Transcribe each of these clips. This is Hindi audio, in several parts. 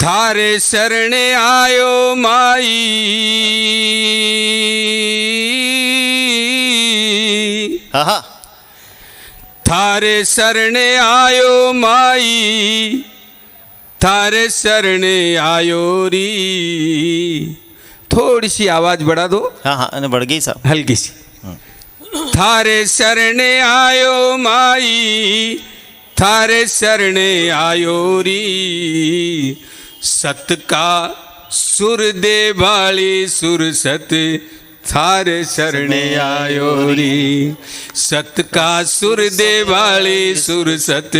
थारे शरणे आयो माई, थारे शरणे आयो माई, थारे शरणे आयो री। थोड़ी सी आवाज बढ़ा दो। हाँ हाँ बढ़ गई साहब, हल्की सी। थारे शरणे आयो माई, थारे शरणे आयो री। सत का सुर दे वाली सुर सत, थारे शरणे आयो री। सत का सुर दे वाली सुर सत,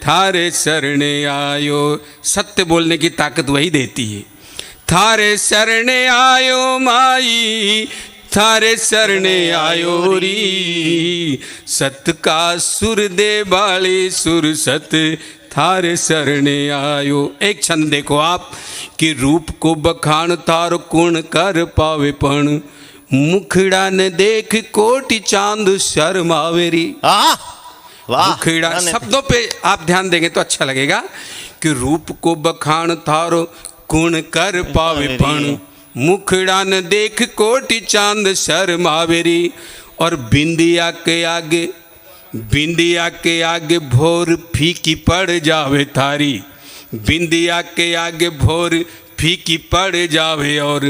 थारे शरणे आयो। सत्य बोलने की ताकत वही देती है। थारे शरणे आयो माई, थारे शरणे आयो री। सत का सुर दे वाली सुर सत, थारे शरणे आयो। एक छंद देखो आप कि रूप को बखान तारो कुण कर पावे पण, मुखड़ा ने देख कोटि चांद शर्मावेरी। मुखड़ा शब्दों पे आप ध्यान देंगे तो अच्छा लगेगा कि रूप को बखान तारो कुण कर पावे पण, मुखड़ा न देख कोटि चांद शर्मावेरी। और बिंदिया के आगे, बिंदिया के आगे भोर फीकी पड़ जावे थारी। बिंदिया के आगे भोर फीकी पड़ जावे। और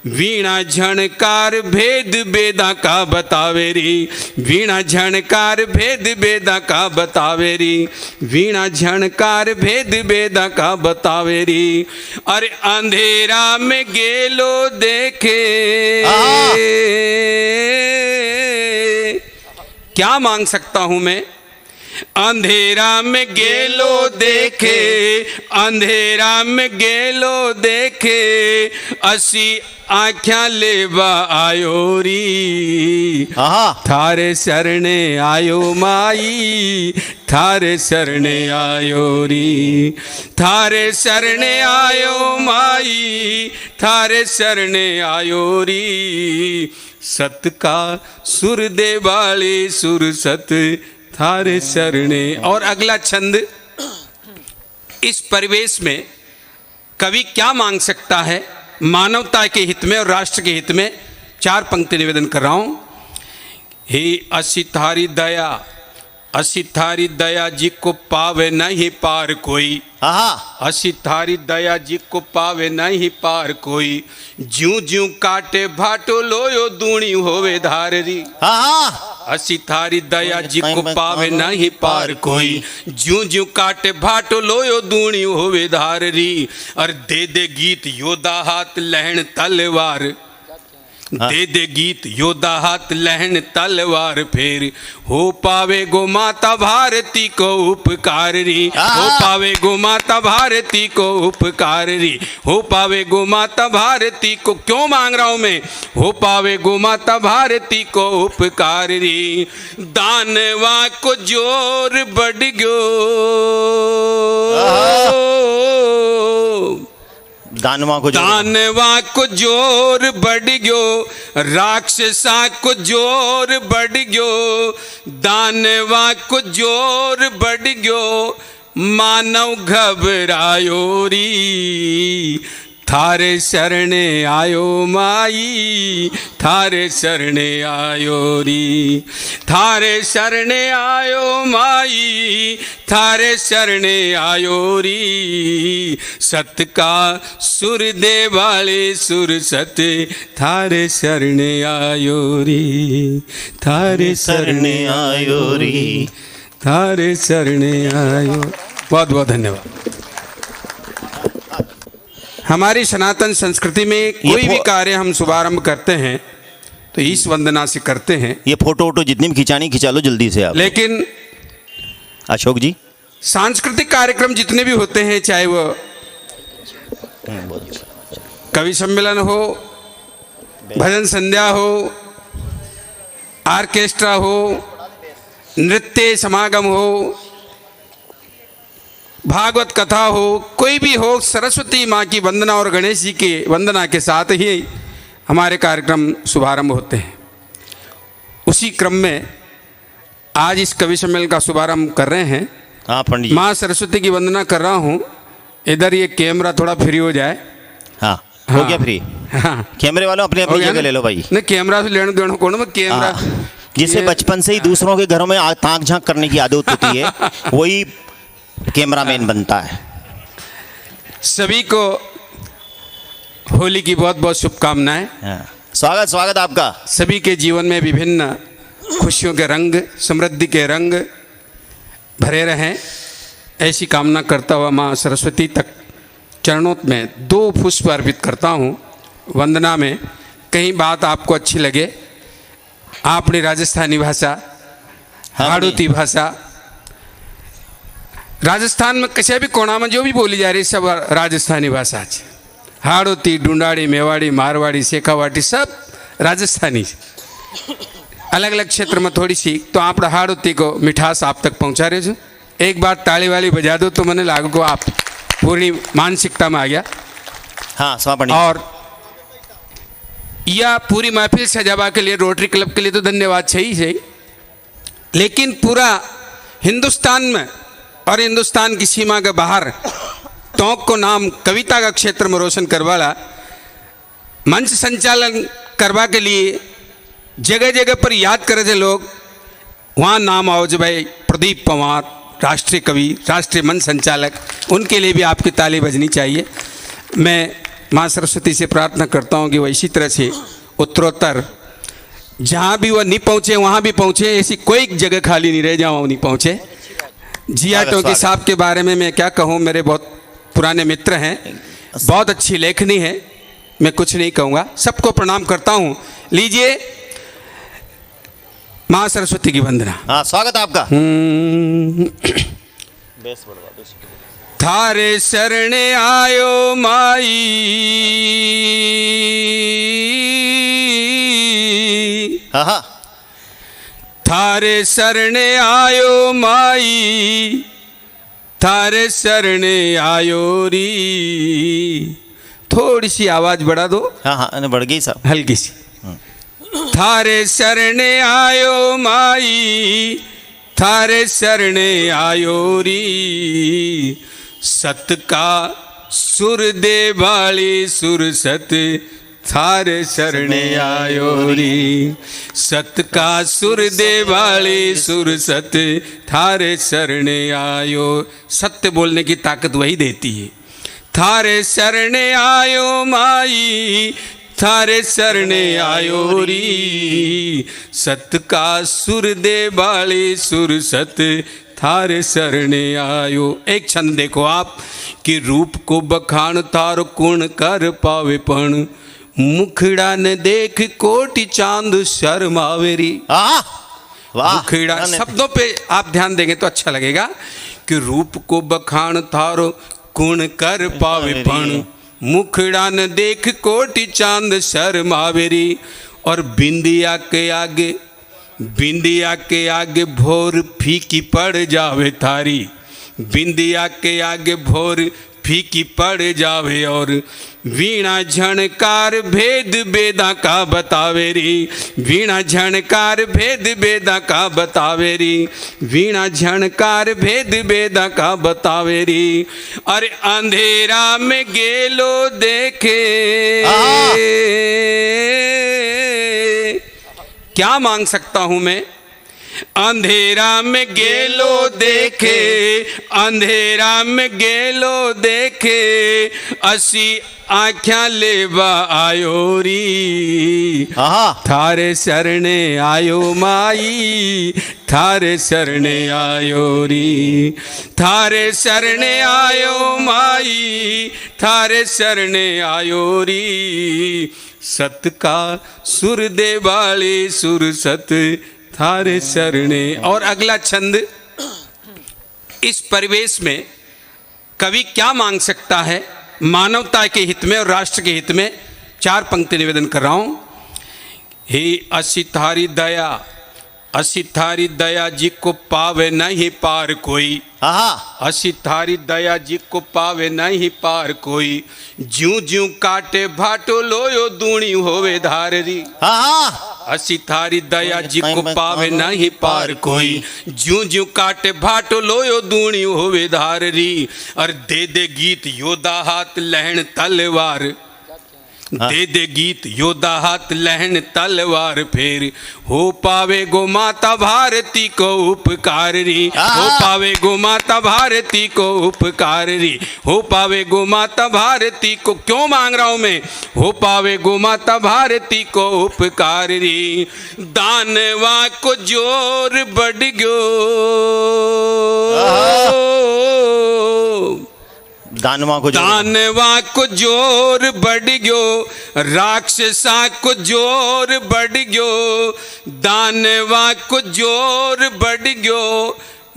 वीणा झणकार भेद बेदा का बतावे री। वीणा झणकार भेद बेदा का बतावे री। वीणा झणकार भेद बेदा का बतावे री। अरे अंधेरा में गेलो देखे, क्या मांग सकता हूं मैं। अंधेरा में गेलो देखे, अंधेरा में गेलो देखे, असी आँख्या लेवा आयो री। थारे शरणे आयो माई, थारे शरणे आयो री। थारे शरणे आयो माई, थारे शरणे आयो री। सत का सुर दे वाली सुर सत, थारे शरणे। और अगला छंद, इस परिवेश में कवि क्या मांग सकता है मानवता के हित में और राष्ट्र के हित में। 4 पंक्ति निवेदन कर रहा हूं। हे असी थारी दया, असी थारी दया जी को पावे नहीं पार कोई। असी थारी दया जी को पावे नहीं पार कोई। ज्यों ज्यों काटे भाटो लोयो दूणी होवे धाररी। असी थारी दया जी को पावे नहीं पार कोई। ज्यों ज्यों काटे भाटो लोयो दूणी होवे धाररी। और दे दे गीत योदा हाथ लहण तलवार, दे दे गीत योदा हाथ लहन तलवार फेर। हो पावे गो माता भारती को उपकारी। हो पावे गो माता भारती को उपकारी। हो पावे गो माता भारती को। क्यों मांग रहा हूं मैं। हो पावे गो माता भारती को उपकारी। दानवा को जोर बढ़ गयो, दानवा को जोर बढ़ गयो, राक्षसा को जोर बढ़ गयो। दानवा को जोर बढ़ गयो, मानव घबरायो री। थारे शरणे आयो माई, थारे शरणे आयो री। थारे शरणे आयो माई, थारे शरणे आयो री। सत का सुर दे वाले सुर सत, थारे शरणे आयो री। थारे शरणे आयो री, थारे शरणे आयो। बहुत बहुत धन्यवाद। हमारी सनातन संस्कृति में कोई भी कार्य हम शुभारंभ करते हैं तो ईश वंदना से करते हैं। ये फोटो वोटो जितनी भी खिंचानी खिंचा लो जल्दी से आप। लेकिन अशोक जी, सांस्कृतिक कार्यक्रम जितने भी होते हैं, चाहे वो कवि सम्मेलन हो, भजन संध्या हो, ऑर्केस्ट्रा हो, नृत्य समागम हो, भागवत कथा हो, कोई भी हो, सरस्वती माँ की वंदना और गणेश जी की वंदना के साथ ही हमारे कार्यक्रम शुभारंभ होते हैं। उसी क्रम में आज इस कवि सम्मेलन का शुभारंभ कर रहे हैं। हाँ पंडित, माँ सरस्वती की वंदना कर रहा हूँ इधर ये कैमरा थोड़ा फ्री हो जाए। हाँ हो गया फ्री। हाँ कैमरे वालों अपनी हो अपनी गया जगह ना? ले लो भाई। नहीं कैमरा से लेने देना कौन मैं कैमरा हाँ, जिसे ये- बचपन से ही दूसरों के घरों में ताक झांक करने की आदत होती है वही कैमरामैन बनता है। सभी को होली की बहुत बहुत शुभकामनाएं। हाँ। स्वागत स्वागत आपका। सभी के जीवन में विभिन्न खुशियों के रंग, समृद्धि के रंग भरे रहें, ऐसी कामना करता हुआ माँ सरस्वती तक चरणों में 2 पुष्प अर्पित करता हूँ वंदना में। कहीं बात आपको अच्छी लगे, आपने राजस्थानी भाषा, हाड़ौती भाषा, राजस्थान में किसी भी कोना में जो भी बोली जा रही सब राजस्थानी भाषा है। हाड़ौती, डूंडाड़ी, मेवाड़ी, मारवाड़ी, शेखावाटी सब राजस्थानी। अलग अलग क्षेत्र में थोड़ी सी तो आप हाड़ौती को मिठास आप तक पहुंचा रहे हो। एक बार ताली वाली बजा दो तो मैंने लागू को आप पूरी मानसिकता में आ गया। हाँ स्वापणी। और यह पूरी महफिल सजावा के लिए रोटरी क्लब के लिए तो धन्यवाद सही, लेकिन पूरा हिंदुस्तान में और हिंदुस्तान की सीमा के बाहर टोंक को नाम कविता का क्षेत्र में रोशन करवाला मंच संचालन करवा के लिए जगह जगह पर याद करे थे लोग। वहाँ नाम आओ जो भाई प्रदीप पंवार, राष्ट्रीय कवि, राष्ट्रीय मंच संचालक, उनके लिए भी आपकी ताली बजनी चाहिए। मैं माँ सरस्वती से प्रार्थना करता हूँ कि वह इसी तरह से उत्तरोत्तर जहाँ भी वह नहीं पहुँचे वहाँ भी पहुँचे, ऐसी कोई जगह खाली नहीं रह जहाँ वो नहीं पहुँचे। जिया टोंकी साहब के बारे में मैं क्या कहूँ, मेरे बहुत पुराने मित्र हैं, बहुत अच्छी लेखनी है, मैं कुछ नहीं कहूँगा, सबको प्रणाम करता हूँ। लीजिए माँ सरस्वती की वंदना। हाँ स्वागत आपका। थारे शरणे आयो माई, हाँ हाँ थारे शरणे आयो माई, थारे शरणे आयो री। थोड़ी सी आवाज बढ़ा दो, हाँ हाँ बढ़ गई साहब। हल्की सी। थारे शरणे आयो माई, थारे शरणे आयो री। सत का सुर दे वाली सुर सत, थारे शरणे आयो री। सत का सुर दे वाली सुर सत, थारे शरणे आयो। सत्य बोलने की ताकत वही देती है। थारे शरणे आयो माई, थारे शरणे आयो री। सत का सुर दे वाली सुर सत, थारे शरणे आयो। एक छंद देखो आप कि रूप को बखान तार कुण कर पावे पण, मुखड़ा ने देख कोटि चांद शर्मावेरी। हाँ वाह। मुखड़ा शब्दों पे आप ध्यान देंगे तो अच्छा लगेगा कि रूप को बखान तारो कुण कर पावे पण, मुखड़ा न देख कोटि चांद शर्मावेरी। और बिंदिया के आगे, बिंदिया के आगे भोर फीकी पड़ जावे थारी। बिंदिया के आगे भोर फीकी पड़ जावे। और वीणा झणकार भेद बेदा का बतावे री। वीणा झणकार भेद बेदा का बतावे री। वीणा झणकार भेद बेदा का बतावे री। अरे अंधेरा में गेलो देखे, क्या मांग सकता हूं मैं। अंधेरा में गेलो देखे, अंधेरा में गेलो देखे, असी आँख्या लेवा आयो री। थारे शरणे आयो माई, थारे शरणे आयो री। थारे शरणे आयो माई, थारे शरणे आयो री। सत का सुर दे वाली सुर सत, थारे शरणे। और अगला छंद, इस परिवेश में कवि क्या मांग सकता है मानवता के हित में और राष्ट्र के हित में। 4 पंक्ति निवेदन कर रहा हूं। हे असी थारी दया असी थारी दया जी को पावे नहीं पार कोई, आहा असी थारी दया जी को पावे नहीं पार कोई, ज्यों ज्यों काटे भाटो लोयो दूणी होवे धाररी। आहा असी थारी दया जी को पावे नहीं पार कोई, ज्यों ज्यों काटे भाटो लोयो दूणी होवे धाररी। और दे दे गीत योदा हाथ लहण तलवार, दे दे गीत योदा हाथ लहन तलवार फेर, हो पावे गो माता भारती को उपकारी, हो पावे गो माता भारती को उपकारी, हो पावे गो माता भारती को, क्यों मांग रहा हूं मैं, हो पावे गो माता भारती को उपकारी। दानवा को जोर बढ़ गयो, दानवा को जोर बढ़ गयो, राक्षसा को जोर बढ़ गयो, दानवा को जोर बढ़ गयो,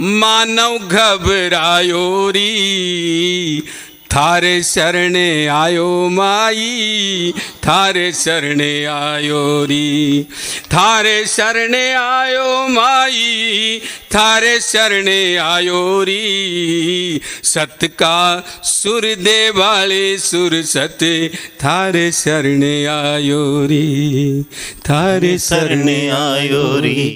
मानव घबरायो री, थारे शरणे आयो माई, थारे शरणे आयो री, थारे शरणे आयो माई, थारे शरणे आयो री। सत का सुर दे वाले सुर सत, थारे शरणे आयो री, थारे शरणे आयो री।